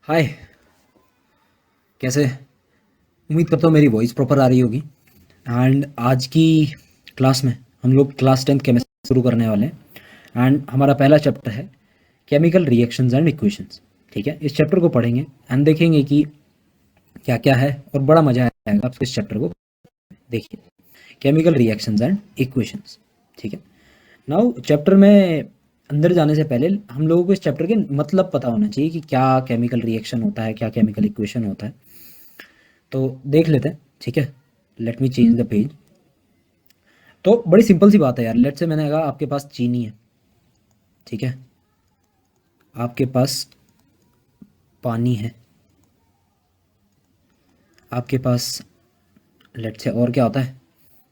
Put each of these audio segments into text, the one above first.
हाय। कैसे? उम्मीद करता हूँ मेरी वॉइस प्रॉपर आ रही होगी। एंड आज की क्लास में हम लोग क्लास 10th केमिस्ट्री शुरू करने वाले हैं। एंड हमारा पहला चैप्टर है केमिकल रिएक्शंस एंड इक्वेशंस। ठीक है, इस चैप्टर को पढ़ेंगे एंड देखेंगे कि क्या क्या है, और बड़ा मजा आएगा आपको इस चैप्टर को देखिए। Chemical reactions and equations. ठीक है, नाउ चैप्टर में अंदर जाने से पहले हम लोगों को इस चैप्टर के मतलब पता होना चाहिए कि क्या केमिकल रिएक्शन होता है, क्या केमिकल इक्वेशन होता है। तो देख लेते हैं। ठीक है, let me change the page. तो बड़ी सिंपल सी बात है यार। लेट से मैंने कहा आपके पास चीनी है, ठीक है, आपके पास पानी है, आपके पास लेट से और क्या होता है,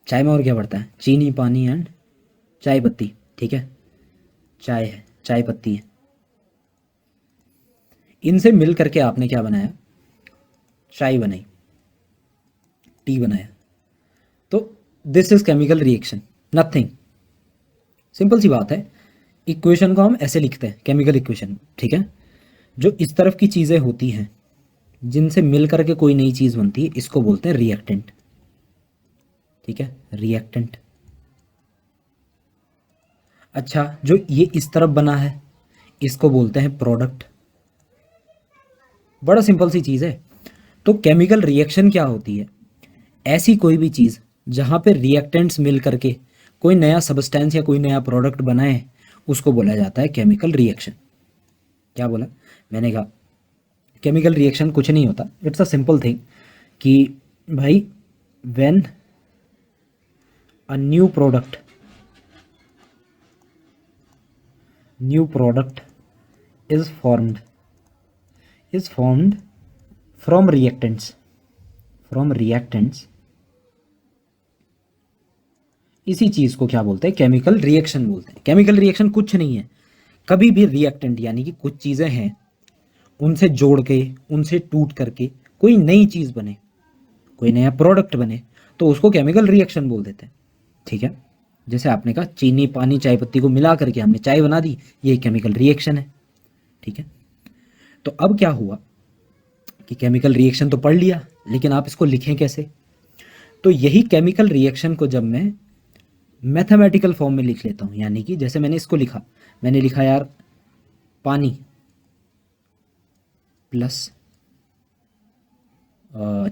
चाय में और क्या पड़ता है, चीनी पानी एंड चाय पत्ती। ठीक है, चाय है, चाय पत्ती है। इनसे मिल करके आपने क्या बनाया, चाय बनाई, टी बनाया। तो this is chemical reaction, nothing. Simple सी बात है। इक्वेशन को हम ऐसे लिखते हैं, केमिकल इक्वेशन। ठीक है, जो इस तरफ की चीज़ें होती हैं जिनसे मिल करके कोई नई चीज़ बनती है, इसको बोलते हैं रिएक्टेंट। ठीक है, रिएक्टेंट। अच्छा, जो ये इस तरफ बना है इसको बोलते हैं प्रोडक्ट। बड़ा सिंपल सी चीज़ है। तो केमिकल रिएक्शन क्या होती है? ऐसी कोई भी चीज़ जहाँ पे रिएक्टेंट्स मिल करके कोई नया सब्सटेंस या कोई नया प्रोडक्ट बनाए, उसको बोला जाता है केमिकल रिएक्शन। क्या बोला मैंने? कहा केमिकल रिएक्शन कुछ नहीं होता, इट्स अ सिंपल थिंग कि भाई when a new product is formed from reactants, इसी चीज को क्या बोलते हैं, केमिकल रिएक्शन बोलते हैं। केमिकल रिएक्शन कुछ नहीं है, कभी भी रिएक्टेंट यानी कि कुछ चीजें हैं उनसे जोड़ के, उनसे टूट करके कोई नई चीज बने, कोई नया प्रोडक्ट बने, तो उसको केमिकल रिएक्शन बोल देते हैं। ठीक है, जैसे आपने कहा चीनी पानी चाय पत्ती को मिला करके हमने चाय बना दी, ये केमिकल रिएक्शन है। ठीक है, तो अब क्या हुआ कि केमिकल रिएक्शन तो पढ़ लिया, लेकिन आप इसको लिखें कैसे? तो यही केमिकल रिएक्शन को जब मैं मैथमेटिकल फॉर्म में लिख लेता हूँ, यानी कि जैसे मैंने इसको लिखा, मैंने लिखा यार पानी प्लस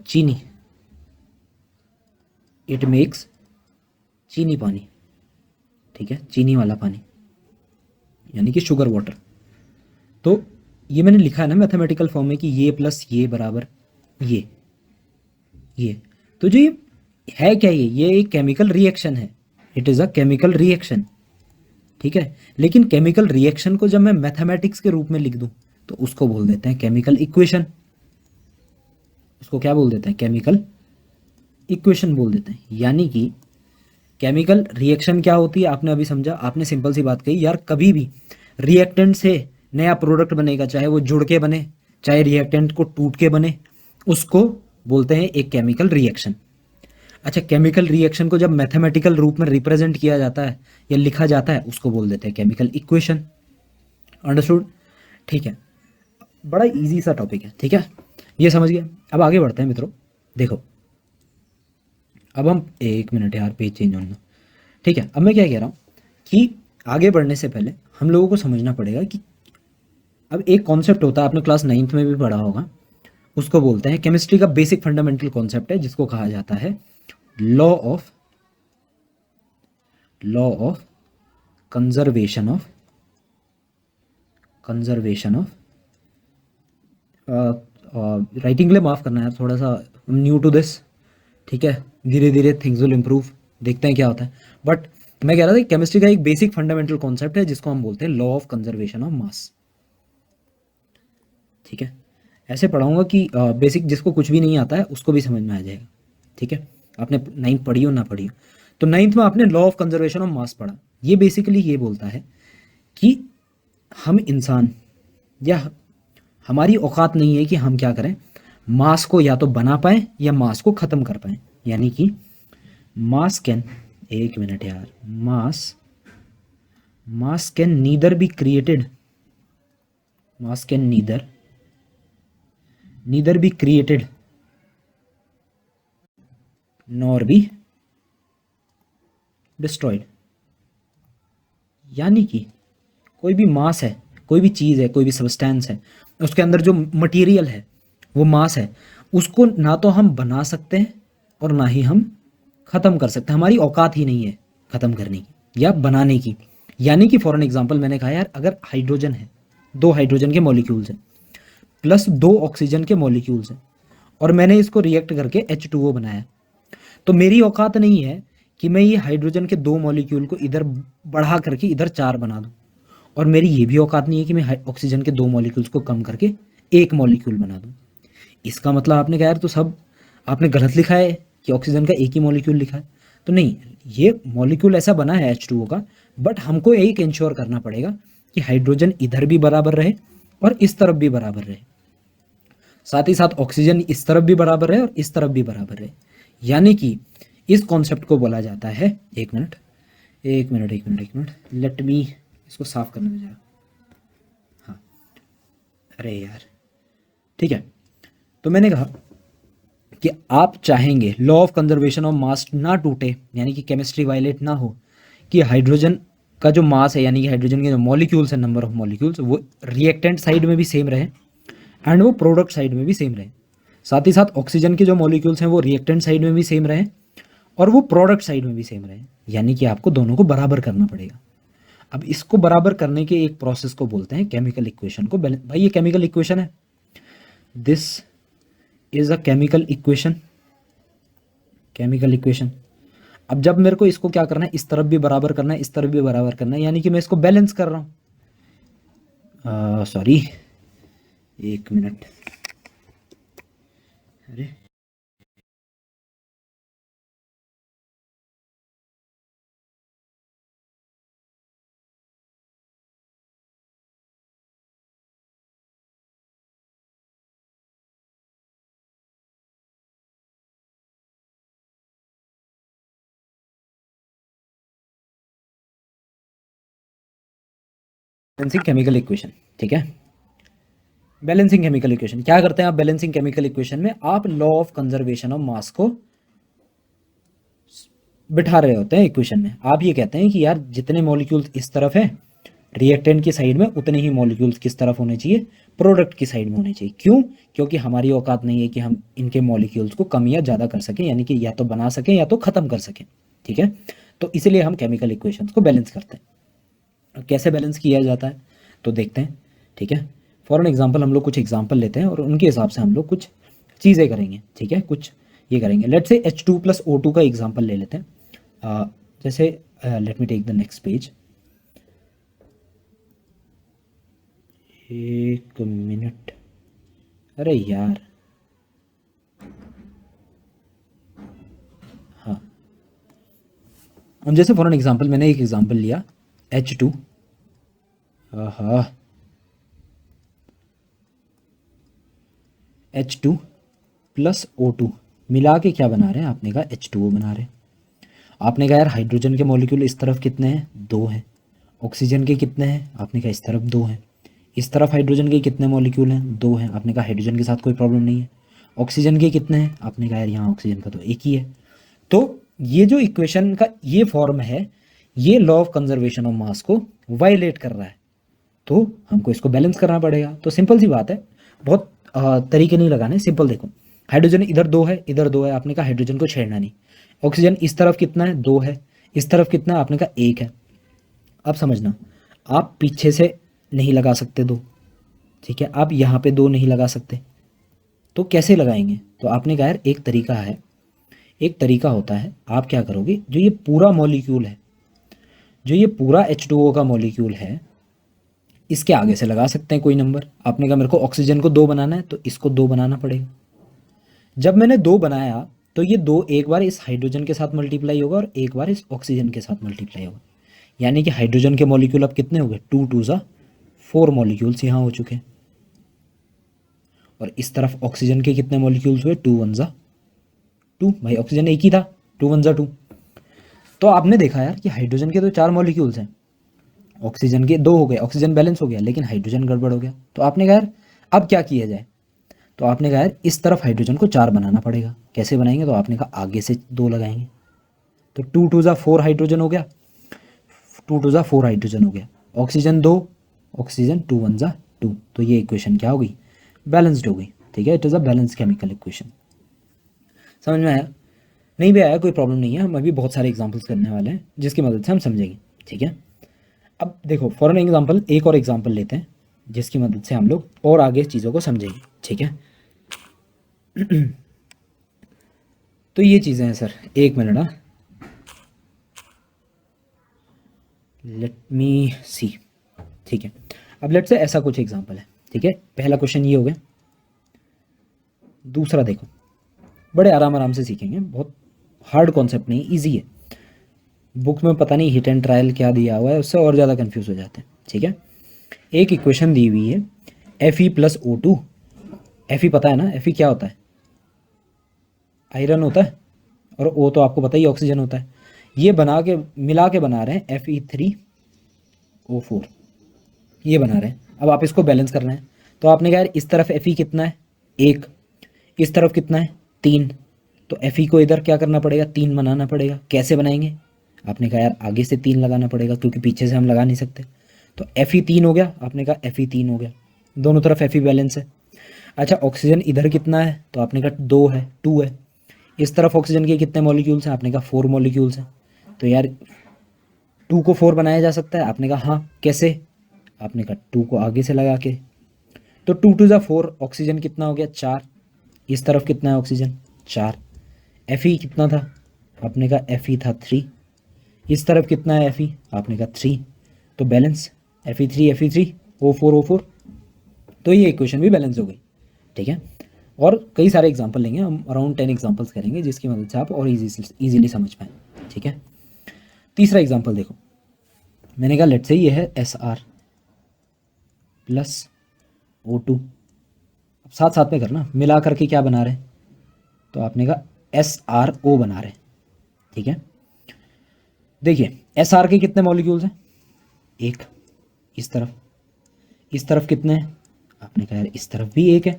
चीनी, इट मेक्स चीनी पानी। ठीक है, चीनी वाला पानी यानी कि शुगर वाटर। तो ये मैंने लिखा है ना मैथमेटिकल फॉर्म में कि ये प्लस ये बराबर ये। तो जो ये है क्या, ये एक केमिकल रिएक्शन है। It is a chemical reaction. ठीक है, लेकिन केमिकल रिएक्शन को जब मैं मैथमेटिक्स के रूप में लिख दूं तो उसको बोल देते हैं केमिकल इक्वेशन। उसको क्या बोल देते हैं, केमिकल इक्वेशन बोल देते हैं। यानी कि केमिकल रिएक्शन क्या होती है आपने अभी समझा। आपने सिंपल सी बात कही यार, कभी भी रिएक्टेंट से नया प्रोडक्ट बनेगा, चाहे वो जुड़ के बने, चाहे रिएक्टेंट को टूट के बने, उसको बोलते हैं एक केमिकल रिएक्शन। अच्छा, केमिकल रिएक्शन को जब मैथमेटिकल रूप में रिप्रेजेंट किया जाता है या लिखा जाता है, उसको बोल देते हैं केमिकल इक्वेशन। अंडरस्टूड? ठीक है, बड़ा इजी सा टॉपिक है। ठीक है, ये समझ गया। अब आगे बढ़ते हैं मित्रों। देखो, अब हम एक मिनट यार, पेज चेंज होना। ठीक है, अब मैं क्या कह रहा हूँ कि आगे बढ़ने से पहले हम लोगों को समझना पड़ेगा कि अब एक कॉन्सेप्ट होता है, आपने क्लास 9th में भी पढ़ा होगा, उसको बोलते हैं, केमिस्ट्री का बेसिक फंडामेंटल कॉन्सेप्ट है जिसको कहा जाता है law of conservation of writing के लिए माफ़ करना यार, थोड़ा सा न्यू टू दिस। ठीक है, धीरे धीरे थिंग्स विल इम्प्रूव, देखते हैं क्या होता है। बट मैं कह रहा था केमिस्ट्री का एक बेसिक फंडामेंटल कॉन्सेप्ट है जिसको हम बोलते हैं law of conservation of mass. ठीक है, ऐसे पढ़ाऊंगा कि बेसिक जिसको कुछ भी नहीं आता है उसको भी समझ में आ जाएगा। ठीक है, आपने 9th पढ़ी हो ना पढ़ी हो, तो 9th में आपने law of conservation of mass पढ़ा। ये बेसिकली ये बोलता है कि हम इंसान, या हमारी औकात नहीं है कि हम क्या करें, मास को या तो बना पाए या मास को ख़त्म कर पाए। यानी कि मास कैन, एक मिनट यार, मास can neither be created, mass can neither neither be created nor be destroyed. यानी कि कोई भी मास है, कोई भी चीज़ है, कोई भी सब्सटेंस है, उसके अंदर जो मटेरियल है वो मास है, उसको ना तो हम बना सकते हैं और ना ही हम ख़त्म कर सकते हैं। हमारी औकात ही नहीं है ख़त्म करने की या बनाने की। यानी कि फॉर एन एग्जांपल मैंने कहा यार, अगर हाइड्रोजन है, 2 हाइड्रोजन के मॉलिक्यूल्स हैं प्लस 2 ऑक्सीजन के मॉलिक्यूल्स हैं, और मैंने इसको रिएक्ट करके H2O बनाया, तो मेरी औकात नहीं है कि मैं ये हाइड्रोजन के 2 मॉलिक्यूल को इधर बढ़ा करके इधर 4 बना दूं, और मेरी ये भी औकात नहीं है कि मैं ऑक्सीजन के 2 मॉलिक्यूल्स को कम करके 1 मॉलिक्यूल बना दूं। इसका मतलब आपने कहा यार तो सब आपने गलत लिखा है कि ऑक्सीजन का एक ही मॉलिक्यूल लिखा है। तो नहीं, ये मॉलिक्यूल ऐसा बना है H2O का, बट हमको एक इंश्योर करना पड़ेगा कि हाइड्रोजन इधर भी बराबर रहे और इस तरफ भी बराबर रहे, साथ ही साथ ऑक्सीजन इस तरफ भी बराबर रहे और इस तरफ भी बराबर रहे। यानी कि इस कॉन्सेप्ट को बोला जाता है, एक मिनट, लेट मी इसको साफ करने में जरा। हाँ, अरे यार, ठीक है। तो मैंने कहा कि आप चाहेंगे law of conservation of mass ना टूटे, यानी कि केमिस्ट्री वायलेट ना हो, कि हाइड्रोजन का जो मास है यानी कि हाइड्रोजन के जो मॉलिक्यूल्स है, नंबर ऑफ मॉलिक्यूल्स, वो रिएक्टेंट साइड में भी सेम रहे एंड वो प्रोडक्ट साइड में भी सेम रहे। साथ ही साथ ऑक्सीजन के जो मॉलिक्यूल्स हैं वो रिएक्टेंट साइड में भी सेम रहे और वो प्रोडक्ट साइड में भी सेम रहे। यानी कि आपको दोनों को बराबर करना पड़ेगा। अब इसको बराबर करने के एक प्रोसेस को बोलते हैं केमिकल इक्वेशन को। भाई ये केमिकल इक्वेशन है, this is a chemical equation. अब जब मेरे को इसको क्या करना है, इस तरफ भी बराबर करना है, इस तरफ भी बराबर करना है, यानी कि मैं इसको बैलेंस कर रहा हूँ। सॉरी, एक मिनट, अरे बैलेंसिंग केमिकल इक्वेशन, ठीक है। बैलेंसिंग केमिकल इक्वेशन क्या करते हैं आप? बैलेंसिंग केमिकल इक्वेशन में आप law of conservation of mass को बिठा रहे होते हैं इक्वेशन में। आप ये कहते हैं कि यार जितने मॉलिक्यूल्स इस तरफ हैं रिएक्टेंट की साइड में, उतने ही मॉलिक्यूल्स किस तरफ होने चाहिए? प्रोडक्ट की साइड में होने चाहिए। क्यों? क्योंकि हमारी औकात नहीं है कि हम इनके मॉलिक्यूल्स को कम या ज़्यादा कर सकें, यानी कि या तो बना सकें या तो ख़त्म कर सकें, ठीक है। तो इसलिए हम केमिकल इक्वेशंस को बैलेंस करते हैं। कैसे बैलेंस किया जाता है तो देखते हैं, ठीक है। फॉर एन एग्जाम्पल हम लोग कुछ एग्जाम्पल लेते हैं और उनके हिसाब से हम लोग कुछ चीज़ें करेंगे, ठीक है। कुछ ये करेंगे, लेट से H2 + O2 का एग्जाम्पल ले लेते हैं। जैसे let me take the next page, एक मिनट, अरे यार, हाँ। अब जैसे फॉर एन एग्जाम्पल मैंने एक एग्जाम्पल लिया H2, हाँ, H2 + O2 मिला के क्या बना रहे हैं? आपने कहा H2O बना रहे हैं। आपने कहा यार हाइड्रोजन के मॉलिक्यूल इस तरफ कितने हैं? 2 हैं। ऑक्सीजन के कितने हैं? आपने कहा इस तरफ 2 हैं। इस तरफ हाइड्रोजन के कितने मॉलिक्यूल हैं? 2 हैं। आपने कहा हाइड्रोजन के साथ कोई प्रॉब्लम नहीं है। ऑक्सीजन के कितने हैं? आपने कहा यार यहाँ ऑक्सीजन का तो एक ही है। तो ये जो इक्वेशन का ये फॉर्म है, ये law of conservation of mass को वायलेट कर रहा है, तो हमको इसको बैलेंस करना पड़ेगा। तो सिंपल सी बात है, बहुत तरीके नहीं लगाने, सिंपल देखो, हाइड्रोजन इधर 2 है, इधर 2 है, आपने कहा हाइड्रोजन को छेड़ना नहीं। ऑक्सीजन इस तरफ कितना है? 2 है। इस तरफ कितना है? आपने कहा 1 है। अब समझना, आप पीछे से नहीं लगा सकते 2, ठीक है। आप यहाँ पे 2 नहीं लगा सकते, तो कैसे लगाएंगे? तो आपने कहा यार एक तरीका है, एक तरीका होता है, आप क्या करोगे, जो ये पूरा मॉलिक्यूल है, जो ये पूरा H2O का मॉलिक्यूल है, इसके आगे से लगा सकते हैं कोई नंबर। आपने कहा मेरे को ऑक्सीजन को 2 बनाना है, तो इसको 2 बनाना पड़ेगा। जब मैंने 2 बनाया तो ये 2 एक बार इस हाइड्रोजन के साथ मल्टीप्लाई होगा और एक बार इस ऑक्सीजन के साथ मल्टीप्लाई होगा, यानी कि हाइड्रोजन के मॉलिक्यूल अब कितने हो गए? 2 2 ज़ा 4 मॉलिक्यूल्स यहाँ हो चुके हैं। और इस तरफ ऑक्सीजन के कितने मॉलिक्यूल्स हुए? 2 1 ज़ा 2। भाई ऑक्सीजन एक ही था, 2 1 ज़ा 2। तो आपने देखा यार कि हाइड्रोजन के तो 4 मॉलिक्यूल्स हैं, ऑक्सीजन के 2 हो गए, ऑक्सीजन बैलेंस हो गया, लेकिन हाइड्रोजन गड़बड़ हो गया। तो आपने कहा यार अब क्या किया जाए? तो आपने कहा यार इस तरफ हाइड्रोजन को 4 बनाना पड़ेगा, कैसे बनाएंगे? तो आपने कहा आगे से 2 लगाएंगे, तो 2 2 ज़ा 4 हाइड्रोजन हो गया, 2 2 ज़ा 4 हाइड्रोजन हो गया, ऑक्सीजन 2, ऑक्सीजन 2 1 ज़ा 2, तो ये इक्वेशन क्या हो गई? बैलेंस्ड हो गई। ठीक है, it is a balance chemical equation. समझ में आया? नहीं भी आया कोई प्रॉब्लम नहीं है, हम अभी बहुत सारे एग्जांपल्स करने वाले हैं जिसकी मदद से हम समझेंगे। ठीक है, अब देखो फॉर एन एग्जांपल एक और एग्जांपल लेते हैं जिसकी मदद से हम लोग और आगे चीज़ों को समझेंगे। ठीक है तो ये चीज़ें हैं सर, एक मिनट ना, लेट मी सी। ठीक है, अब लेट से ऐसा कुछ एग्जांपल है। ठीक है, पहला क्वेश्चन ये हो गया, दूसरा देखो, बड़े आराम से सीखेंगे, बहुत हार्ड कॉन्सेप्ट नहीं, इजी है। बुक में पता नहीं हिट एंड ट्रायल क्या दिया हुआ है, उससे और ज़्यादा कंफ्यूज हो जाते हैं। ठीक है, एक इक्वेशन दी हुई है Fe+O2। Fe पता है ना, Fe क्या होता है? आयरन होता है, और O तो आपको पता ही ऑक्सीजन होता है। ये बना के मिला के बना रहे हैं Fe3O4, ये बना रहे हैं। अब आप इसको बैलेंस करना है, तो आपने कहा यार इस तरफ Fe कितना है? 1, इस तरफ कितना है? 3, तो Fe को इधर क्या करना पड़ेगा? 3 बनाना पड़ेगा। कैसे बनाएंगे? आपने कहा यार आगे से 3 लगाना पड़ेगा, क्योंकि पीछे से हम लगा नहीं सकते। तो Fe 3 हो गया, आपने कहा Fe 3 हो गया, दोनों तरफ Fe बैलेंस है। अच्छा, ऑक्सीजन इधर कितना है? तो आपने कहा 2 है, 2 है। इस तरफ ऑक्सीजन के कितने मॉलिक्यूल्स हैं? आपने कहा 4 मॉलिक्यूल्स हैं। तो यार 2 को 4 बनाया जा सकता है? आपने कहा हाँ। कैसे? आपने कहा 2 को आगे से लगा के, तो 2 2 ज़ा 4, ऑक्सीजन कितना हो गया? 4। इस तरफ कितना है ऑक्सीजन? 4। Fe कितना था? आपने कहा Fe था 3। इस तरफ कितना है Fe? आपने कहा 3, तो बैलेंस Fe3 O4 तो ये इक्वेशन भी बैलेंस हो गई। ठीक है, और कई सारे एग्जांपल लेंगे हम, अराउंड 10 एग्जांपल्स करेंगे जिसकी मदद से आप और इजीली समझ पाएँ। ठीक है, तीसरा एग्जांपल देखो, मैंने कहा लेट से ये है Sr+O2। अब साथ साथ में करना, मिला करके क्या बना रहे हैं? तो आपने कहा SrO बना रहे हैं। ठीक है, देखिए Sr के कितने मॉलिक्यूल्स हैं? 1। इस तरफ कितने हैं? आपने कहा यार इस तरफ भी 1 है,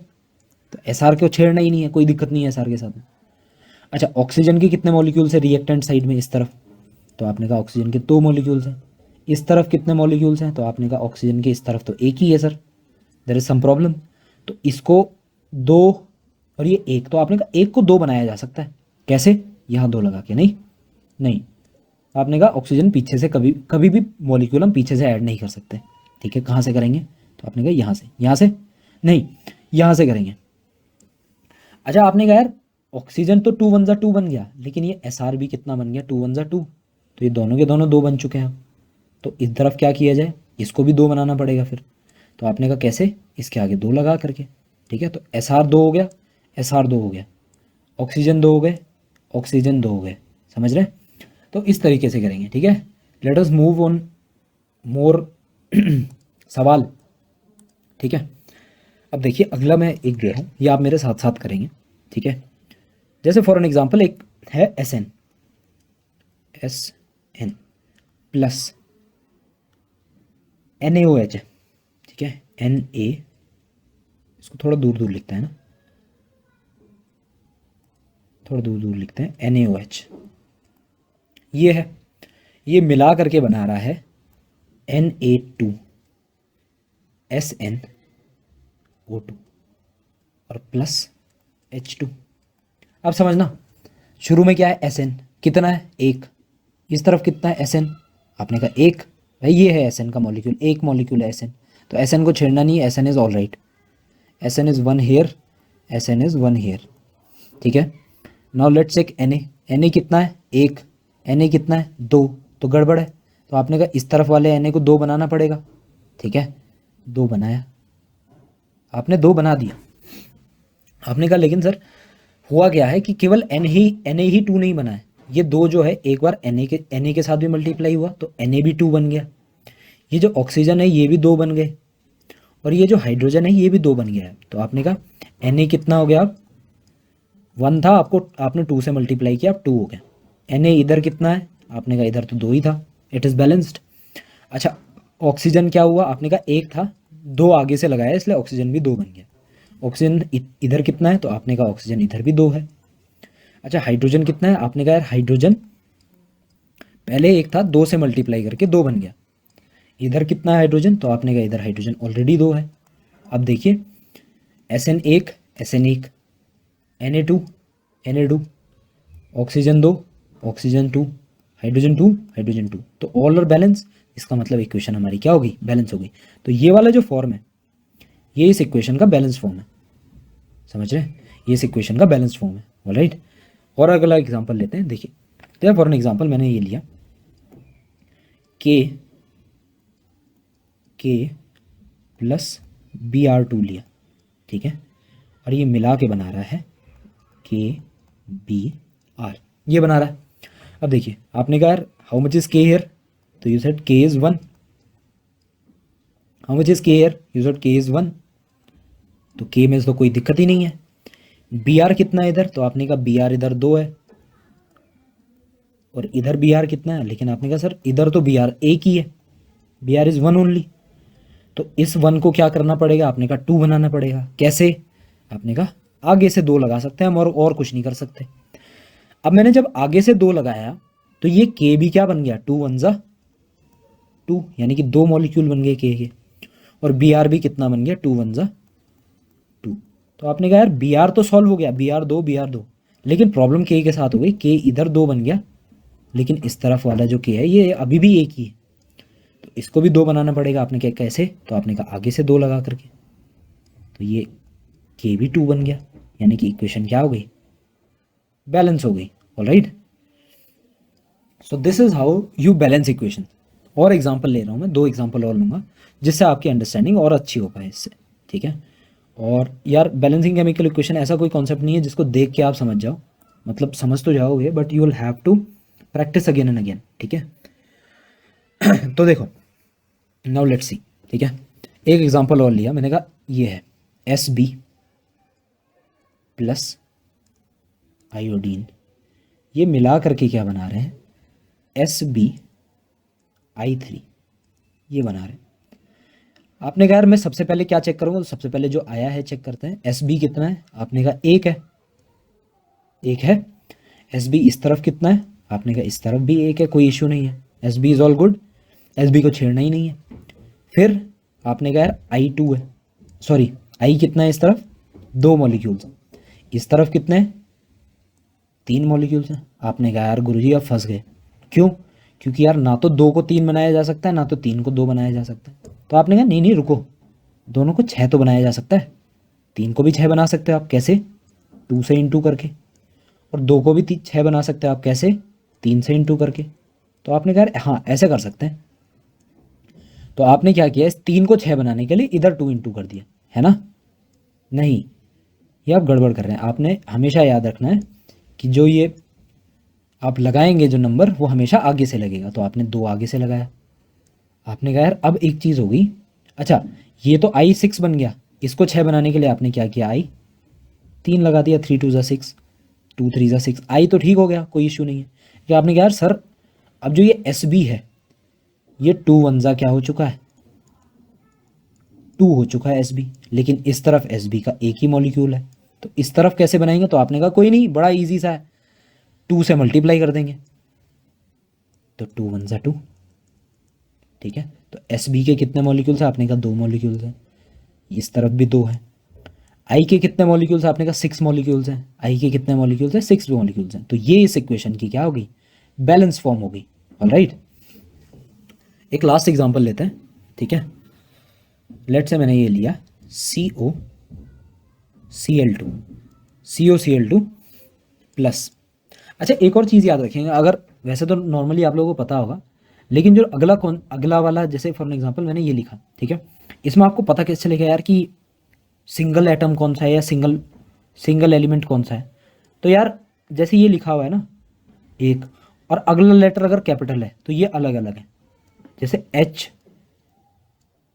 तो Sr को छेड़ना ही नहीं है, कोई दिक्कत नहीं है Sr के साथ में। अच्छा, ऑक्सीजन के कितने मॉलिक्यूल्स है रिएक्टेंट साइड में इस तरफ? तो आपने कहा ऑक्सीजन के 2 मॉलिक्यूल्स हैं। इस तरफ कितने मॉलिक्यूल्स हैं? तो आपने कहा ऑक्सीजन के इस तरफ तो 1 ही है sir, there is some problem. तो इसको 2 और ये 1, तो आपने कहा 1 को 2 बनाया जा सकता है। कैसे? यहाँ 2 लगा के। नहीं, आपने कहा ऑक्सीजन पीछे से कभी भी मॉलिक्यूल हम पीछे से ऐड नहीं कर सकते। ठीक है, कहाँ से करेंगे? तो आपने कहा यहाँ से नहीं, यहाँ से करेंगे। अच्छा, आपने कहा यार ऑक्सीजन तो 2 1 ज़ा 2 बन गया, लेकिन ये Sr भी कितना बन गया? 2 1 ज़ा 2, तो ये दोनों के दोनों 2 बन चुके हैं। तो इस तरफ क्या किया जाए? इसको भी 2 बनाना पड़ेगा फिर। तो आपने कहा कैसे? इसके आगे 2 लगा करके। ठीक है, तो Sr 2 हो गया, Sr 2 हो गया, ऑक्सीजन 2 हो गए, ऑक्सीजन 2 हो गए। समझ रहे? तो इस तरीके से करेंगे। ठीक है, let us move on more सवाल। ठीक है, अब देखिए अगला मैं एक दे रहा हूँ, ये आप मेरे साथ साथ करेंगे। ठीक है, जैसे फॉर एन एग्जाम्पल एक है SN प्लस NaOH है। ठीक है, Na, इसको थोड़ा दूर दूर लिखते हैं ना, थोड़ा दूर दूर लिखते हैं, NaOH ये है, ये मिला करके बना रहा है Na2SnO2 और प्लस H2। अब समझना, शुरू में क्या है? Sn कितना है? 1। इस तरफ कितना है Sn? आपने कहा 1, भाई ये है Sn का मॉलिक्यूल, 1 मॉलिक्यूल है Sn, तो Sn को छेड़ना नहीं है, Sn is all right, Sn is 1 here, Sn is 1 here. ठीक है, नाउ लेट्स चेक Na कितना है? 1, Na कितना है? 2, तो गड़बड़ है। तो आपने कहा इस तरफ वाले Na को 2 बनाना पड़ेगा। ठीक है, 2 बनाया, आपने 2 बना दिया। आपने कहा लेकिन सर हुआ क्या है कि केवल Na ही 2 नहीं बना है, ये 2 जो है एक बार Na के साथ भी मल्टीप्लाई हुआ तो Na भी 2 बन गया, ये जो ऑक्सीजन है ये भी 2 बन गए, और ये जो हाइड्रोजन है ये भी 2 बन गया है। तो आपने कहा Na कितना हो गया? अब 1 था, आपने 2 से मल्टीप्लाई किया, अब 2 हो गया। Na इधर कितना है? आपने कहा इधर तो 2 ही था, इट इज़ बैलेंस्ड। अच्छा, ऑक्सीजन क्या हुआ? आपने कहा 1 था, 2 आगे से लगाया इसलिए ऑक्सीजन भी 2 बन गया। ऑक्सीजन इधर कितना है, तो आपने कहा ऑक्सीजन इधर भी 2 है। अच्छा हाइड्रोजन कितना है, आपने कहा यार हाइड्रोजन पहले एक था, 2 से मल्टीप्लाई करके 2 बन गया। इधर कितना है हाइड्रोजन, तो आपने कहा इधर हाइड्रोजन ऑलरेडी 2 है। अब देखिए SN1 SN1, Na2 Na2, oxygen 2 oxygen 2, hydrogen 2 hydrogen 2, तो ऑल और बैलेंस। इसका मतलब इक्वेशन हमारी क्या होगी, बैलेंस होगी। तो ये वाला जो फॉर्म है ये इस इक्वेशन का बैलेंस फॉर्म है, समझ रहे हैं, ये इस इक्वेशन का बैलेंस फॉर्म है। ऑलराइट, और अगला एग्जांपल लेते हैं। देखिए तो फॉर एन एग्जांपल मैंने ये लिया के प्लस Br2 लिया, ठीक है, और ये मिला के बना रहा है KBr, ये बना रहा है। अब देखिए आपने कहा यार how much is K here, तो you said K is 1। How much is K here, you said K is 1, तो K में तो कोई दिक्कत ही नहीं है। Br कितना है इधर, तो आपने कहा Br इधर 2 है और इधर Br कितना है, लेकिन आपने कहा सर इधर तो Br एक ही है, Br इज 1 ओनली। तो इस 1 को क्या करना पड़ेगा, आपने कहा 2 बनाना पड़ेगा। कैसे, आपने कहा आगे से 2 लगा सकते हैं हम और कुछ नहीं कर सकते। अब मैंने जब आगे से 2 लगाया तो ये K भी क्या बन गया, 2 1 जा 2, यानी कि 2 मॉलिक्यूल बन गए K के, और Br भी कितना बन गया, 2 1 जा 2। तो आपने कहा यार Br तो सॉल्व हो गया, Br2 लेकिन प्रॉब्लम K के साथ हो गई, K इधर 2 बन गया लेकिन इस तरफ वाला जो K है ये अभी भी एक ही है, तो इसको भी 2 बनाना पड़ेगा। आपने क्या, कैसे, तो आपने कहा आगे से 2 लगा करके, तो ये K भी 2 बन गया, यानी कि इक्वेशन क्या हो गई, बैलेंस हो गई। Alright, so this is how you balance equation. और एग्जांपल ले रहा हूँ मैं, 2 एग्जांपल और लूँगा जिससे आपकी अंडरस्टैंडिंग और अच्छी हो पाए इससे, ठीक है। और यार बैलेंसिंग केमिकल इक्वेशन ऐसा कोई कॉन्सेप्ट नहीं है जिसको देख के आप समझ जाओ, मतलब समझ तो जाओगे but you will have to practise again and again, ठीक है। तो देखो नाउ लेट्स सी, ठीक है, एक एग्जांपल और लिया मैंने, कहा ये है Sb प्लस आयोडीन, ये मिला करके क्या बना रहे हैं, SbI3, ये बना रहे हैं। आपने कहा यार मैं सबसे पहले क्या चेक करूंगा, तो सबसे पहले जो आया है चेक करते हैं। Sb कितना है, आपने कहा 1 है, 1 है। Sb इस तरफ कितना है, आपने कहा इस तरफ भी 1 है, कोई इश्यू नहीं है, Sb is all good, Sb को छेड़ना ही नहीं है। फिर आपने कहा यार I2 है, सॉरी I कितना है इस तरफ, 2 मॉलिक्यूल्स, इस तरफ कितने हैं, 3 मॉलिक्यूल्स हैं। आपने कहा यार गुरुजी अब फंस गए, क्यों, क्योंकि यार ना तो 2 को 3 बनाया जा सकता है ना तो 3 को 2 बनाया जा सकता है। तो आपने कहा नहीं रुको, दोनों को 6 तो बनाया जा सकता है, 3 को भी 6 बना सकते हो आप, कैसे, 2 से इंटू करके, और 2 को भी 6 बना सकते हो आप, कैसे, 3 से इंटू करके। तो आपने कहा हाँ ऐसे कर सकते हैं। तो आपने क्या किया, इस 3 को 6 बनाने के लिए इधर 2 इंटू कर दिया, है ना, नहीं ये आप गड़बड़ कर रहे हैं। आपने हमेशा याद रखना है कि जो ये आप लगाएंगे जो नंबर वो हमेशा आगे से लगेगा, तो आपने 2 आगे से लगाया। आपने कहा यार अब एक चीज़ हो गई, अच्छा ये तो I6 बन गया, इसको 6 बनाने के लिए आपने क्या किया, I3 लगा दिया, 3 2 ज़ा 6, 2 3 ज़ा 6, I तो ठीक हो गया, कोई इशू नहीं है। कि आपने कहा यार सर अब जो ये SB है ये 2 1 ज़ा क्या हो चुका है, 2 हो चुका है SB, लेकिन इस तरफ SB का एक ही मॉलिक्यूल है, तो इस तरफ कैसे बनाएंगे, तो आपने कहा कोई नहीं बड़ा इजी सा है, 2 से मल्टीप्लाई कर देंगे, तो 2 1 ज़ा 2, ठीक है। तो SB के कितने मॉलिक्यूल्स हैं, आपने कहा 2 मॉलिक्यूल्स हैं, इस तरफ भी 2 है। I के कितने मॉलिक्यूल्स हैं, आपने कहा 6 मॉलिक्यूल्स हैं, I के कितने मॉलिक्यूल्स हैं, 6 मॉलिक्यूल्स हैं। तो ये इस इक्वेशन की क्या होगी, बैलेंस फॉर्म होगी। ऑलराइट, एक लास्ट एग्जांपल लेते हैं, ठीक है। लेट से मैंने ये लिया COCl2 प्लस। अच्छा एक और चीज़ याद रखेंगे, अगर वैसे तो नॉर्मली आप लोगों को पता होगा, लेकिन जो अगला वाला, जैसे फॉर एग्जांपल मैंने ये लिखा, ठीक है, इसमें आपको पता कैसे चलेगा यार कि सिंगल एटम कौन सा है या सिंगल एलिमेंट कौन सा है। तो यार जैसे ये लिखा हुआ है ना एक, और अगला लेटर अगर कैपिटल है तो ये अलग अलग है, जैसे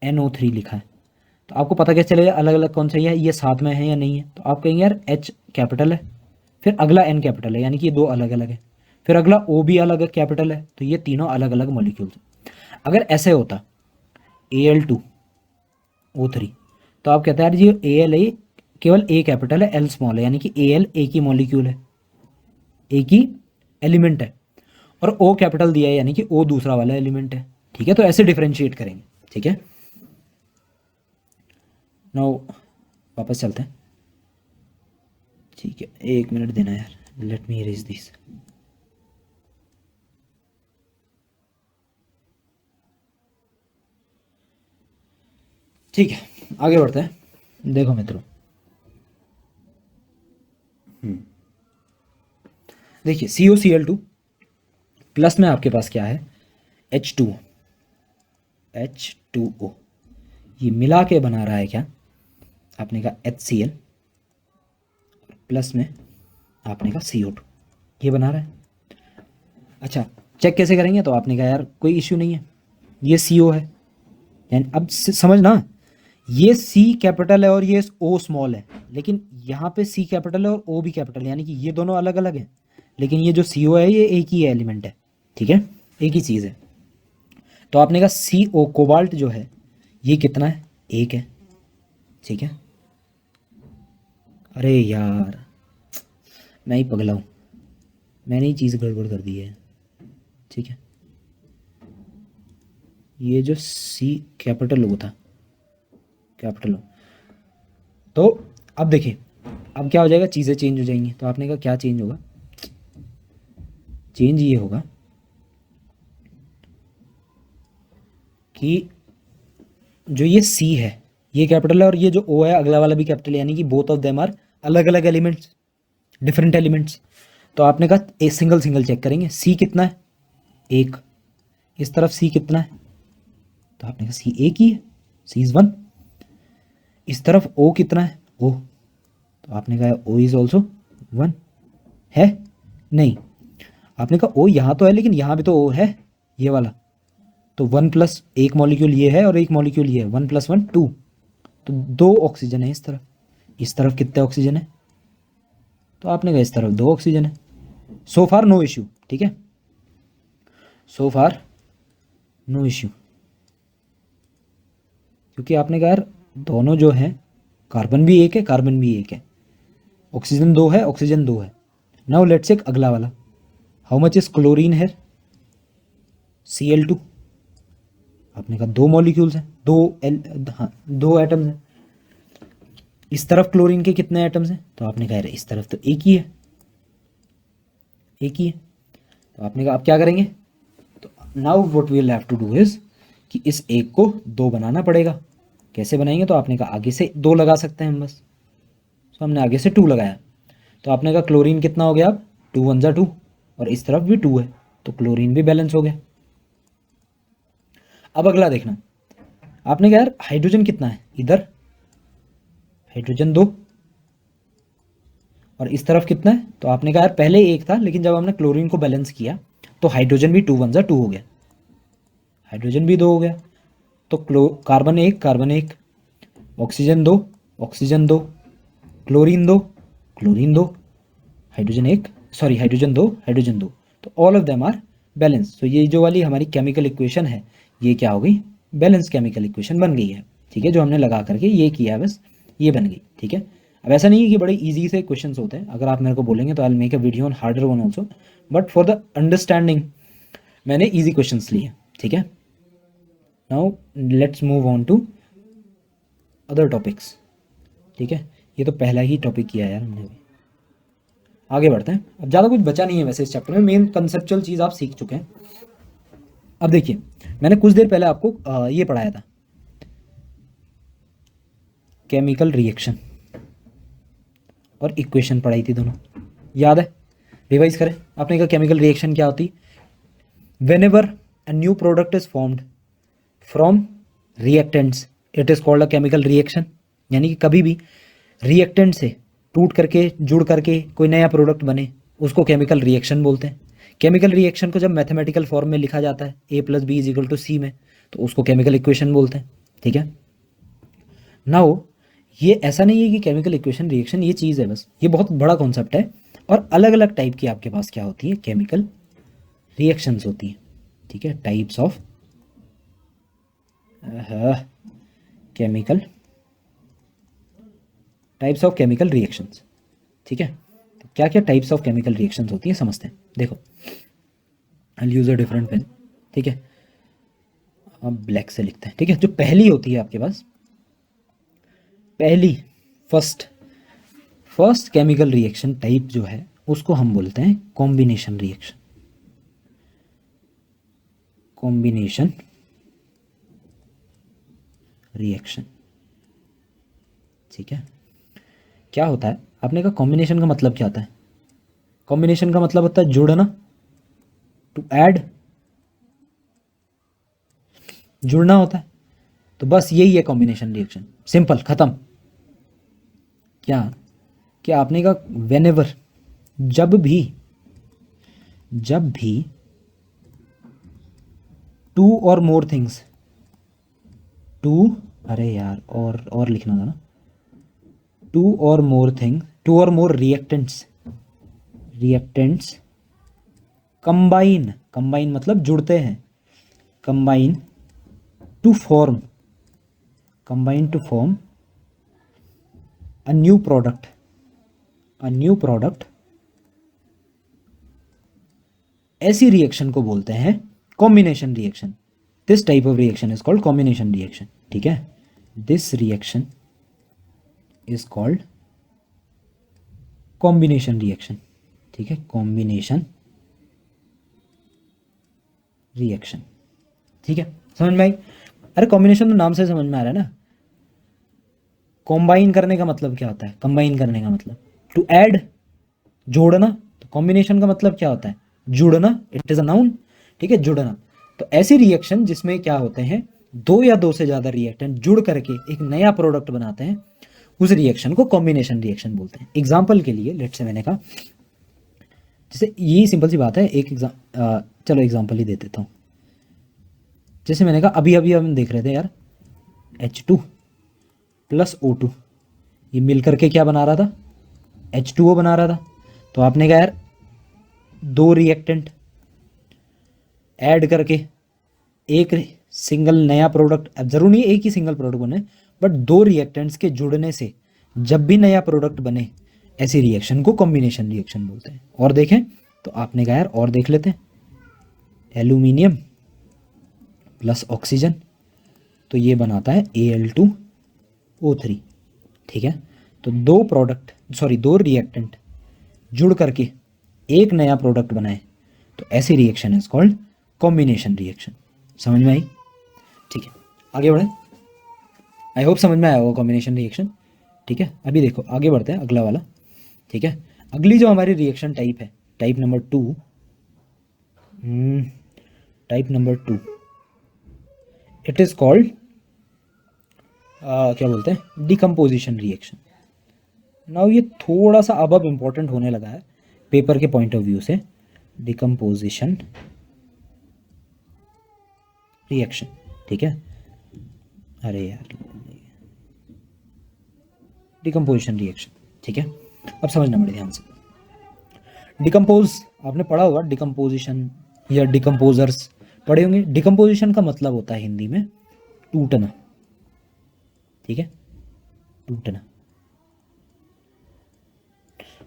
HNO3 लिखा है, तो आपको पता कैसे चलेगा अलग अलग कौन सा है, ये साथ में है या नहीं है। तो आप कहेंगे यार H कैपिटल है, फिर अगला N कैपिटल है, यानी कि ये 2 अलग अलग है, फिर अगला O भी अलग कैपिटल है, तो ये तीनों अलग अलग मॉलिक्यूल्स हैं। अगर ऐसे होता Al2O3, तो आप कहते हैं यार ये Al है केवल ए कैपिटल है, एल स्मॉल है, यानी कि ए एल एक ही मॉलिक्यूल है, एक ही एलिमेंट है, और ओ कैपिटल दिया है यानी कि ओ दूसरा वाला एलिमेंट है। ठीक है, तो ऐसे डिफरेंशिएट करेंगे। ठीक है, नाउ वापस चलते हैं। ठीक है, 1 मिनट देना यार, लेट मी इरेज दिस। ठीक है, आगे बढ़ते हैं। देखो मित्रों, देखिए COCl2 प्लस में आपके पास क्या है, H2O, H2O ये मिला के बना रहा है क्या, आपने कहा HCl, प्लस में आपने कहा CO2, ये बना रहा है। अच्छा, चेक कैसे करेंगे, तो आपने कहा यार कोई इश्यू नहीं है, ये CO है, यानी अब समझना, ये C कैपिटल है और ये O स्मॉल है, लेकिन यहाँ पे C कैपिटल है और O भी कैपिटल है, यानी कि ये दोनों अलग अलग हैं, लेकिन ये जो CO है ये एक ही एलिमेंट है। ठीक है, एक ही चीज़ है। तो आपने कहा CO कोबाल्ट जो है ये कितना है, 1 है। ठीक है, अरे यार मैं ही पगला हूँ, मैंने ही चीज़ गड़बड़ कर दी है। ठीक है, ये जो C कैपिटल O था, कैपिटल O, तो अब देखिए अब क्या हो जाएगा, चीज़ें चेंज हो जाएंगी। तो आपने कहा क्या चेंज होगा, चेंज ये होगा कि जो ये C है ये कैपिटल है और ये जो O है अगला वाला भी कैपिटल है, यानी कि बोथ ऑफ देम आर अलग अलग एलिमेंट्स, डिफरेंट एलिमेंट्स। तो आपने कहा एक सिंगल सिंगल चेक करेंगे, C कितना है, 1, इस तरफ C कितना है, तो आपने कहा C 1 ही है, C इज़ 1, इस तरफ O कितना है, O, तो आपने कहा O इज़ ऑल्सो 1 है, नहीं, आपने कहा O यहाँ तो है लेकिन यहाँ भी तो O है, ये वाला, तो 1 प्लस एक मॉलिक्यूल ये है और एक मॉलिक्यूल ये है, 1 + 1 2, तो 2 ऑक्सीजन है इस तरफ कितने ऑक्सीजन है, तो आपने कहा इस तरफ 2 ऑक्सीजन है। सो फार नो इश्यू। ठीक है, सो फार नो इश्यू, क्योंकि आपने कहा यार दोनों जो हैं, कार्बन भी 1 है, कार्बन भी 1 है, ऑक्सीजन 2 है, ऑक्सीजन 2 है। नाउ लेट्स चेक अगला वाला, हाउ मच इज क्लोरीन है, Cl2, आपने कहा 2 मॉलिक्यूल्स हैं, 2 एटम्स हैं, इस तरफ क्लोरीन के कितने एटम्स हैं, तो आपने कहा इस तरफ तो एक ही है, एक ही है। तो आपने कहा आप क्या करेंगे, तो now what we will have to do is कि इस एक को 2 बनाना पड़ेगा। कैसे बनाएंगे, तो आपने कहा आगे से 2 लगा सकते हैं हम बस, तो हमने आगे से 2 लगाया। तो आपने कहा क्लोरीन कितना हो गया, अब 2 × 1 = 2, और इस तरफ भी 2 है, तो क्लोरीन भी बैलेंस हो गया। अब अगला देखना, आपने कहा यार हाइड्रोजन कितना है, इधर हाइड्रोजन 2, और इस तरफ कितना है, तो आपने कहा यार पहले 1 था लेकिन जब हमने क्लोरीन को बैलेंस किया तो हाइड्रोजन भी 2 × 1 = 2 हो गया, हाइड्रोजन भी 2 हो गया, तो carbon 1 carbon 1, oxygen 2 oxygen 2, chlorine 2 chlorine 2, hydrogen 1 sorry hydrogen 2 hydrogen 2, तो all of them are balance. तो ये जो वाली हमारी केमिकल इक्वेशन है ये क्या हो गई, बैलेंस केमिकल इक्वेशन बन गई है। ठीक है, जो हमने लगा करके ये किया है बस, ये बन गई। ठीक है, अब ऐसा नहीं है कि बड़े इजी से क्वेश्चंस होते हैं, अगर आप मेरे को बोलेंगे तो I will make a video on harder one also, but for the understanding मैंने ईजी क्वेश्चंस लिए। ठीक है, now let's move on to other topics. ठीक है, ये तो पहला ही टॉपिक किया यार हमने भी, आगे बढ़ते हैं। अब ज़्यादा कुछ बचा नहीं है वैसे इस चैप्टर में, मेन कंसेप्चुअल चीज़ आप सीख चुके हैं। अब देखिए मैंने कुछ देर पहले आपको ये पढ़ाया था, केमिकल रिएक्शन और इक्वेशन पढ़ाई थी दोनों, याद है, रिवाइज करें। आपने कहा केमिकल रिएक्शन क्या होती, whenever a new product is formed from reactants it is called a chemical reaction, यानी कि कभी भी रिएक्टेंट से टूट करके जुड़ करके कोई नया प्रोडक्ट बने उसको केमिकल रिएक्शन बोलते हैं। केमिकल रिएक्शन को जब मैथमेटिकल फॉर्म में लिखा जाता है A + B = C में, तो उसको केमिकल इक्वेशन बोलते हैं। ठीक है, नाउ ये ऐसा नहीं है कि केमिकल इक्वेशन रिएक्शन ये चीज़ है बस, ये बहुत बड़ा कॉन्सेप्ट है, और अलग अलग टाइप की आपके पास क्या होती है, केमिकल रिएक्शंस होती हैं। ठीक है, types of chemical types of chemical reactions, ठीक है। तो क्या क्या टाइप्स ऑफ केमिकल रिएक्शंस होती है समझते हैं। देखो, आई यूज अ डिफरेंट पेन, ठीक है, अब ब्लैक से लिखते हैं, ठीक है। जो पहली होती है आपके पास, पहली फर्स्ट केमिकल रिएक्शन टाइप जो है उसको हम बोलते हैं कॉम्बिनेशन रिएक्शन। कॉम्बिनेशन रिएक्शन, ठीक है। क्या होता है, आपने कहा कॉम्बिनेशन का मतलब क्या होता है? कॉम्बिनेशन का मतलब होता है जुड़ना, टू ऐड, जुड़ना होता है। तो बस यही है कॉम्बिनेशन रिएक्शन, सिंपल, खत्म। क्या क्या आपने कहा वेनेवर, जब भी टू और मोर थिंग्स, टू, अरे यार और लिखना था ना, टू और मोर रिएक्टेंट्स कंबाइन मतलब जुड़ते हैं, combine to form a new product, ऐसी रिएक्शन को बोलते हैं combination reaction. This type of reaction is called combination reaction, ठीक है। This reaction is called combination reaction, ठीक है, कॉम्बिनेशन रिएक्शन, ठीक है। समझ में आई? अरे कॉम्बिनेशन तो नाम से समझ में आ रहा है ना। कॉम्बाइन करने का मतलब क्या होता है? कंबाइन करने का मतलब टू ऐड, जोड़ना। तो कॉम्बिनेशन का मतलब क्या होता है? जुड़ना, इट इज अ नाउन, ठीक है, जुड़ना। तो ऐसी रिएक्शन जिसमें क्या होते हैं, दो या दो से ज्यादा रिएक्टेंट जुड़ करके एक नया प्रोडक्ट बनाते हैं, उस रिएक्शन को कॉम्बिनेशन रिएक्शन बोलते हैं। एग्जाम्पल के लिए लेट से मैंने कहा, जैसे ये सिंपल सी बात है, चलो एग्जाम्पल ही दे देता हूँ। जैसे मैंने कहा अभी अभी हम देख रहे थे यार, H2 प्लस O2, ये मिल करके क्या बना रहा था? H2O बना रहा था। तो आपने कहा यार दो रिएक्टेंट ऐड करके एक सिंगल नया प्रोडक्ट, अब जरूर नहीं एक ही सिंगल प्रोडक्ट बने, बट दो रिएक्टेंट्स के जुड़ने से जब भी नया प्रोडक्ट बने, ऐसी रिएक्शन को कॉम्बिनेशन रिएक्शन बोलते हैं। और देखें तो आपने कहा यार और देख लेते हैं, एल्यूमिनियम प्लस ऑक्सीजन, तो ये बनाता है Al2O3, ठीक है। तो दो रिएक्टेंट जुड़ करके एक नया प्रोडक्ट बनाए, तो ऐसी reaction is called combination reaction. समझ में आई? ठीक है, आगे बढ़े। आई होप समझ में आया होगा कॉम्बिनेशन रिएक्शन, ठीक है। अभी देखो आगे बढ़ते हैं, अगला वाला, ठीक है। अगली जो हमारी रिएक्शन टाइप है, type number two, it is called क्या बोलते हैं, डिकम्पोजिशन रिएक्शन। नाउ ये थोड़ा सा अब इंपॉर्टेंट होने लगा है पेपर के पॉइंट ऑफ व्यू से, डिकम्पोजिशन रिएक्शन, ठीक है। अरे यार, डिकम्पोजिशन रिएक्शन, ठीक है। अब समझना बड़े ध्यान से। डिकम्पोज आपने पढ़ा होगा, डिकम्पोजिशन या डिकम्पोजर्स पढ़े होंगे। डिकम्पोजिशन का मतलब होता है हिंदी में टूटना, ठीक है, टूटना,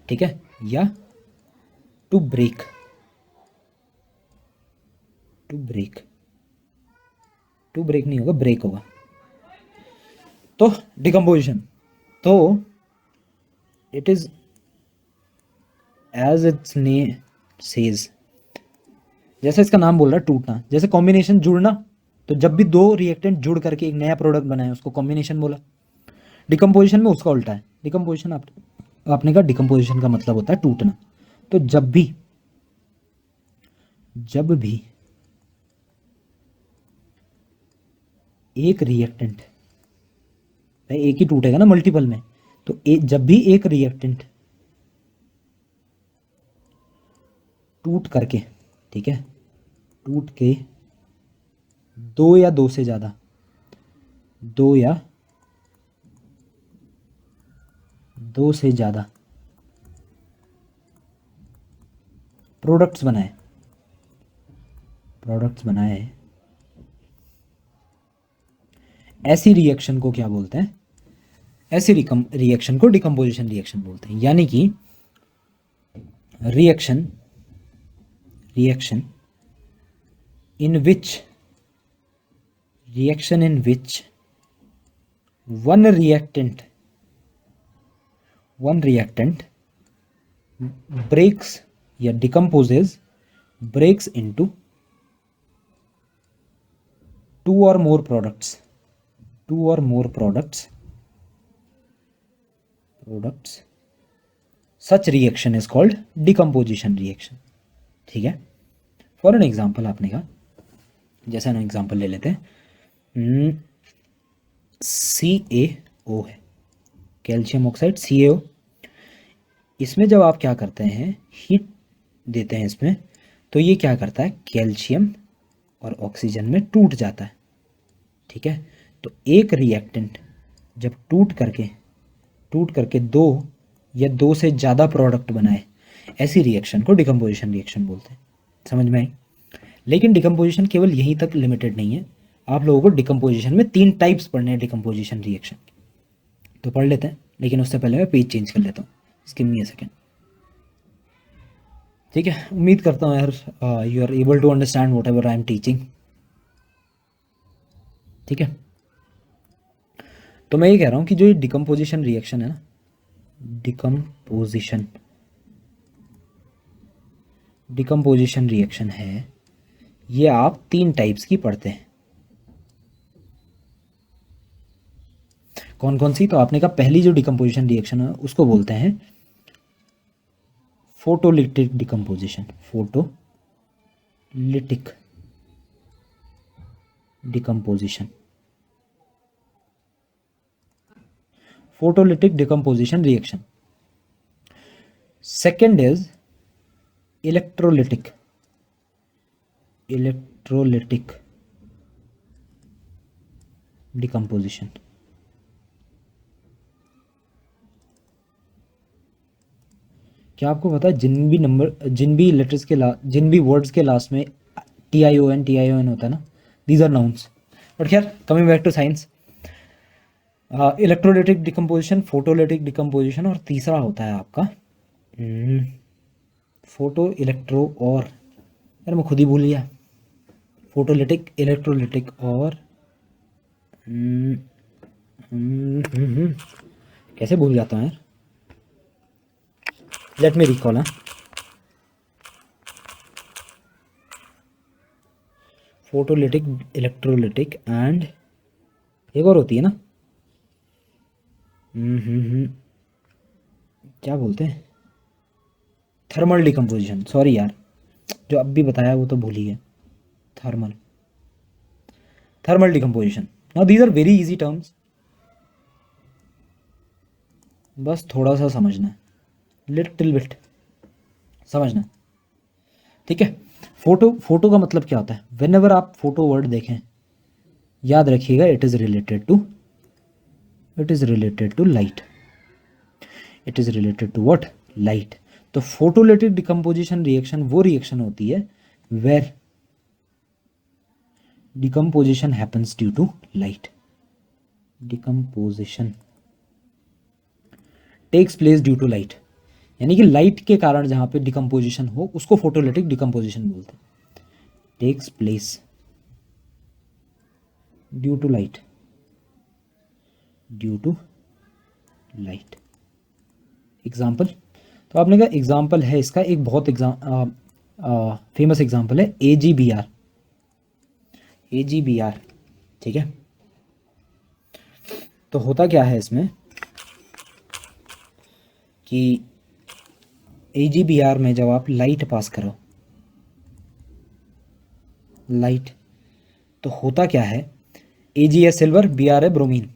ठीक है, या टू ब्रेक, टू ब्रेक नहीं होगा, ब्रेक होगा। तो डिकम्पोजिशन, तो it is as its name says, जैसे इसका नाम बोल रहा है टूटना। जैसे कॉम्बिनेशन जुड़ना, तो जब भी दो रिएक्टेंट जुड़ करके एक नया प्रोडक्ट बनाए उसको कॉम्बिनेशन बोला। डिकम्पोजिशन में उसका उल्टा है। डिकम्पोजिशन आपने कहा डिकम्पोजिशन का मतलब होता है टूटना। तो जब भी एक रिएक्टेंट, एक ही टूटेगा ना मल्टीपल में, तो जब भी एक रिएक्टेंट टूट करके, ठीक है, टूट के दो या दो से ज्यादा प्रोडक्ट्स बनाए, ऐसी रिएक्शन को क्या बोलते हैं? ऐसे रिएक्शन को डिकम्पोजिशन रिएक्शन बोलते हैं। यानी कि reaction in which one reactant breaks या breaks into two or more products such reaction is called decomposition reaction। ठीक है, फॉर एन एग्जाम्पल आपने कहा, जैसा ना एग्जाम्पल ले लेते हैं, CaO है, कैल्शियम ऑक्साइड CaO। इसमें जब आप क्या करते हैं, हीट देते हैं इसमें, तो ये क्या करता है, कैल्शियम और ऑक्सीजन में टूट जाता है। ठीक है, तो एक रिएक्टेंट जब टूट करके दो या दो से ज़्यादा प्रोडक्ट बनाए, ऐसी रिएक्शन को डिकम्पोजिशन रिएक्शन बोलते हैं। समझ में आई? लेकिन डिकम्पोजिशन केवल यहीं तक लिमिटेड नहीं है, आप लोगों को डिकम्पोजिशन में 3 टाइप्स पढ़ने हैं डिकम्पोजिशन रिएक्शन, तो पढ़ लेते हैं। लेकिन उससे पहले मैं पेज चेंज कर लेता हूँ, गिव मी अ सेकेंड। ठीक है, उम्मीद करता हूँ यार you are able to understand whatever I am teaching. ठीक है, तो मैं ये कह रहा हूँ कि जो ये डिकम्पोजिशन रिएक्शन है ना, डिकम्पोजिशन रिएक्शन है, ये आप 3 टाइप्स की पढ़ते हैं। कौन कौन सी? तो आपने कहा पहली जो डिकम्पोजिशन रिएक्शन है उसको बोलते हैं photolytic decomposition. Photolytic decomposition reaction. Second is electrolytic decomposition. क्या आपको पता है जिन भी वर्ड्स के लास्ट में TION होता है ना, दीज आर नाउन्स। बट खैर, coming back to science, electrolytic decomposition, photolytic decomposition, और तीसरा होता है आपका फोटो इलेक्ट्रो, और यार मैं खुद ही भूल गया, फोटोलिटिक, इलेक्ट्रोलिटिक और कैसे भूल जाता हूँ यार, let me recall. Photolytic, electrolytic and एक और होती है ना, क्या बोलते हैं, थर्मल डिकम्पोजिशन। सॉरी यार, जो अब भी बताया वो तो भूल ही गया। Thermal decomposition. Now these are very easy terms, बस थोड़ा सा समझना है, लिटिल बिट समझना। ठीक है, फोटो का मतलब क्या होता है? वेन एवर आप फोटो वर्ड देखें, याद रखिएगा it is related to light. It is related to what? Light. तो फोटोलिटिक डिकम्पोजिशन रिएक्शन वो रिएक्शन होती है where decomposition happens due to light. Decomposition takes place due to light, यानी कि लाइट के कारण जहां पे डिकम्पोजिशन हो उसको फोटोलिटिक डिकम्पोजिशन बोलते हैं। Takes place due to light, example. तो आपने कहा एग्जाम्पल है इसका, एक बहुत फेमस एग्जाम्पल है AgBr। ठीक है, तो होता क्या है इसमें कि AgBr में जब आप लाइट पास करो, तो होता क्या है, Ag है सिल्वर, Br है ब्रोमीन,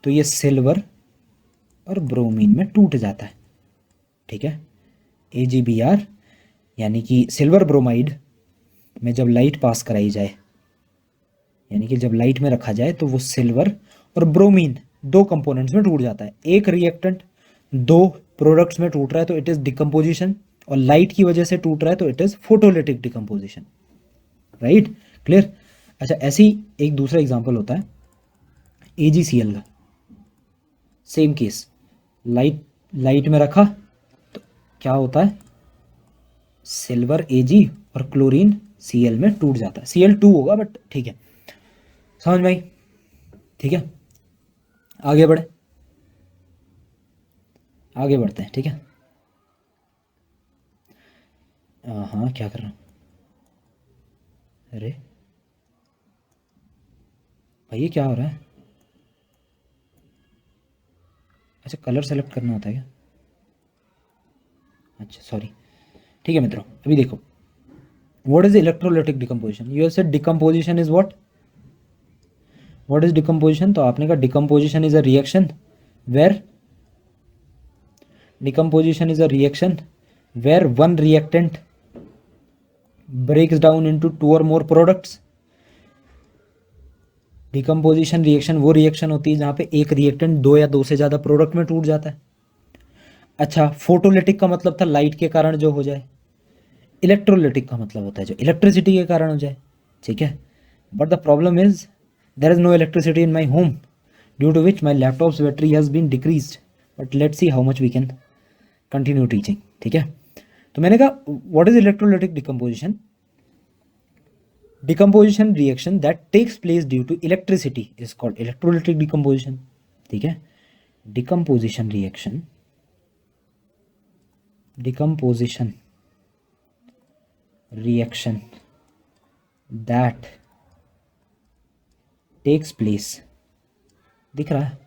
तो ये सिल्वर और ब्रोमीन में टूट जाता है। ठीक है, AgBr यानी कि सिल्वर ब्रोमाइड में जब लाइट पास कराई जाए, यानी कि जब लाइट में रखा जाए, तो वो सिल्वर और ब्रोमीन 2 कंपोनेंट्स में टूट जाता है। एक रिएक्टेंट 2 प्रोडक्ट्स में टूट रहा है तो इट इज डिकम्पोजिशन, और लाइट की वजह से टूट रहा है तो it is photolytic decomposition. Right, clear? अच्छा, ऐसी एक दूसरा एग्जांपल होता है AgCl का। सेम केस, लाइट में रखा तो क्या होता है, सिल्वर Ag और क्लोरीन Cl में टूट जाता है, Cl2 होगा बट ठीक है, समझ में आई। ठीक है, आगे बढ़ते हैं। ठीक है, हाँ क्या कर रहा हूँ, अरे भाई ये क्या हो रहा है, अच्छा कलर सेलेक्ट करना होता है क्या, अच्छा सॉरी। ठीक है मित्रों, अभी देखो, what is electrolytic decomposition, you have said decomposition is what is decomposition, तो आपने कहा decomposition is a reaction where one reactant breaks down into two or more products। Decomposition reaction वो रिएक्शन होती है जहाँ पे एक रिएक्टेंट दो या दो से ज़्यादा प्रोडक्ट में टूट जाता है। अच्छा, फोटोलिटिक का मतलब था लाइट के कारण जो हो जाए, इलेक्ट्रोलिटिक का मतलब होता है जो इलेक्ट्रिसिटी के कारण हो जाए। ठीक है, but the problem is there is no electricity in my home due to which my laptop's battery has been decreased, but let's see how much we can continue teaching. ठीक है, तो मैंने कहा what is electrolytic decomposition, decomposition reaction that takes place due to electricity is called electrolytic decomposition। ठीक है, decomposition reaction that takes place, दिख रहा है,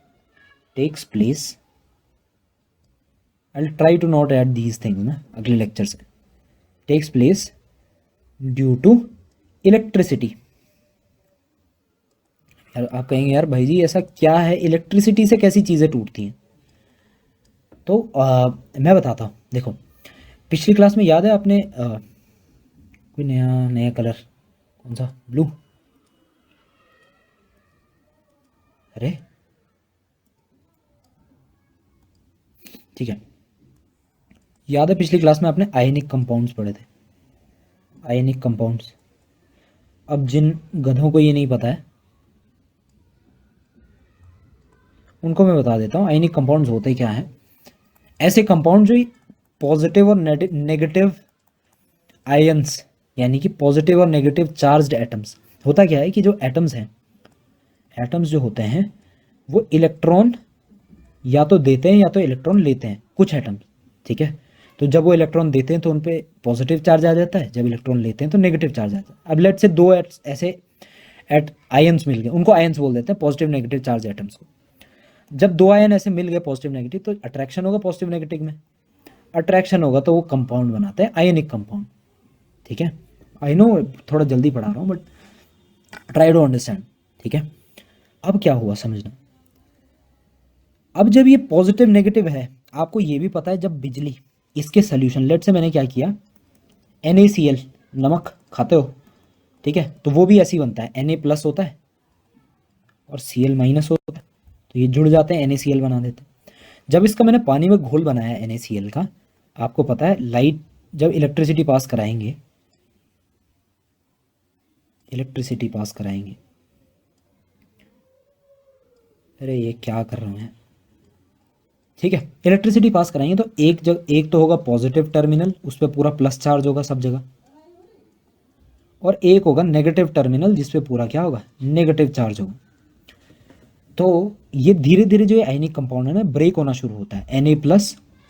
takes place, I'll try to not add these things ना अगले लेक्चर से, takes place due to electricity. यार आप कहेंगे यार भाई जी ऐसा क्या है, इलेक्ट्रिसिटी से कैसी चीज़ें टूटती हैं, तो मैं बताता हूँ। देखो पिछली क्लास में याद है आपने कोई नया कलर कौन सा, ब्लू, अरे ठीक है, याद है पिछली क्लास में आपने आयनिक कंपाउंड्स पढ़े थे, आयनिक कंपाउंड्स। अब जिन गधों को ये नहीं पता है उनको मैं बता देता हूँ आयनिक कंपाउंड्स होते क्या हैं। ऐसे कंपाउंड जो पॉजिटिव और नेगेटिव आयंस, यानी कि पॉजिटिव और नेगेटिव चार्ज्ड एटम्स, होता क्या है कि जो एटम्स हैं, एटम्स जो होते हैं वो इलेक्ट्रॉन या तो देते हैं या तो इलेक्ट्रॉन लेते हैं, कुछ एटम्स। ठीक है, तो जब वो इलेक्ट्रॉन देते हैं तो उन पे पॉजिटिव चार्ज आ जाता है, जब इलेक्ट्रॉन लेते हैं तो नेगेटिव चार्ज आता है। अब लेट से दो ऐसे आयंस मिल गए, उनको आयंस बोल देते हैं, पॉजिटिव नेगेटिव चार्ज एटम्स को। जब दो आयन ऐसे मिल गए पॉजिटिव नेगेटिव तो अट्रैक्शन होगा पॉजिटिव नेगेटिव में, अट्रैक्शन होगा तो वो कंपाउंड बनाते हैं आयनिक कंपाउंड। ठीक है, आई नो थोड़ा जल्दी पढ़ा रहा हूँ बट ट्राई टू अंडरस्टैंड। ठीक है, अब क्या हुआ समझना, अब जब ये पॉजिटिव नेगेटिव है, आपको ये भी पता है जब बिजली इसके सोल्यूशन, लेट से मैंने क्या किया, NaCl, नमक खाते हो, ठीक है, तो वो भी ऐसे ही बनता है, Na+ होता है और Cl- होता है, तो ये जुड़ जाते हैं NaCl बना देते हैं। जब इसका मैंने पानी में घोल बनाया NaCl का, आपको पता है लाइट जब इलेक्ट्रिसिटी पास कराएंगे, अरे ये क्या कर रहा हूँ मैं, ठीक है, इलेक्ट्रिसिटी पास कराएंगे तो एक तो होगा पॉजिटिव टर्मिनल, उस पर पूरा प्लस चार्ज होगा सब जगह, और एक होगा नेगेटिव टर्मिनल जिस पे पूरा क्या होगा, नेगेटिव चार्ज होगा। तो ये धीरे धीरे जो आयनिक कंपाउंड है ना ब्रेक होना शुरू होता है Na+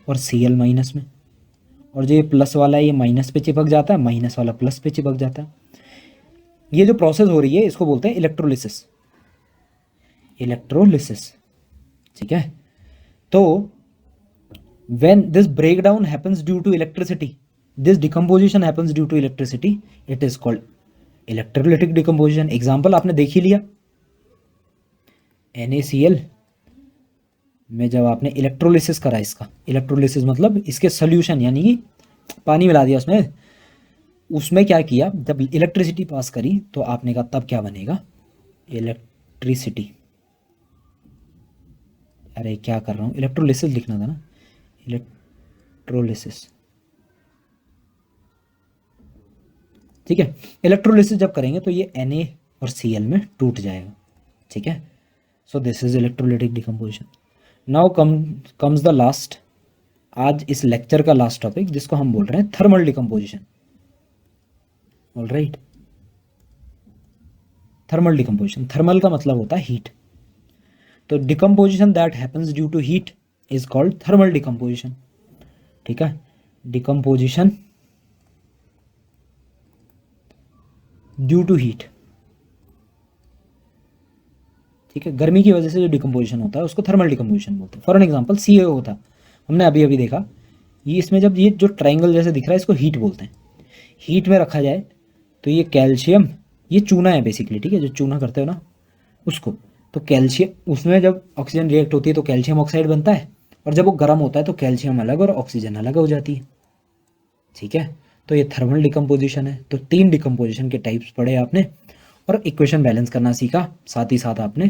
और Cl- में, और जो ये प्लस वाला है ये माइनस पे चिपक जाता है, माइनस वाला प्लस पे चिपक जाता है। ये जो प्रोसेस हो रही है इसको बोलते हैं इलेक्ट्रोलिसिस। ठीक है, तो when this breakdown happens due to electricity, this decomposition happens due to electricity, it is called electrolytic decomposition। Example आपने देख ही लिया, NaCl में जब आपने इलेक्ट्रोलिसिस करा, इसका इलेक्ट्रोलिसिस मतलब इसके सोल्यूशन यानी कि पानी मिला दिया उसमें, उसमें क्या किया, जब इलेक्ट्रिसिटी पास करी तो आपने कहा तब क्या बनेगा, इलेक्ट्रिसिटी। अरे क्या कर रहा हूँ, इलेक्ट्रोलिसिस लिखना था ना, इलेक्ट्रोलिसिस। ठीक है, इलेक्ट्रोलिसिस जब करेंगे तो ये Na और Cl में टूट जाएगा। ठीक है, so this is electrolytic decomposition. Now comes the last, आज इस लेक्चर का लास्ट टॉपिक, जिसको हम बोल रहे हैं thermal decomposition. All right, thermal decomposition, thermal का मतलब होता है हीट। तो decomposition that happens due to heat is called thermal decomposition. ठीक है, डिकम्पोजिशन ड्यू टू हीट, ठीक है, गर्मी की वजह से जो डिकम्पोजिशन होता है उसको थर्मल डिकम्पोजिशन बोलते हैं। फॉर एन एग्जांपल CaO था, हमने अभी अभी देखा, ये इसमें जब ये जो ट्रायंगल जैसे दिख रहा है इसको हीट बोलते हैं। हीट में रखा जाए तो ये कैल्शियम, ये चूना है बेसिकली, ठीक है, जो चूना करते हो ना उसको, तो कैल्शियम उसमें जब ऑक्सीजन रिएक्ट होती है तो कैल्शियम ऑक्साइड बनता है, और जब वो गर्म होता है तो कैल्शियम अलग और ऑक्सीजन अलग हो जाती है। ठीक है, तो ये थर्मल डिकम्पोजिशन है। तो 3 डिकम्पोजिशन के टाइप्स पढ़े आपने, और इक्वेशन बैलेंस करना सीखा, साथ ही साथ आपने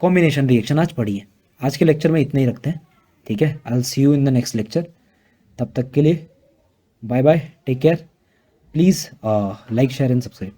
कॉम्बिनेशन रिएक्शन आज पढ़ी है। आज के लेक्चर में इतना ही रखते हैं, ठीक है। I will see you in the next lecture, तब तक के लिए bye bye, take care, please like share and subscribe.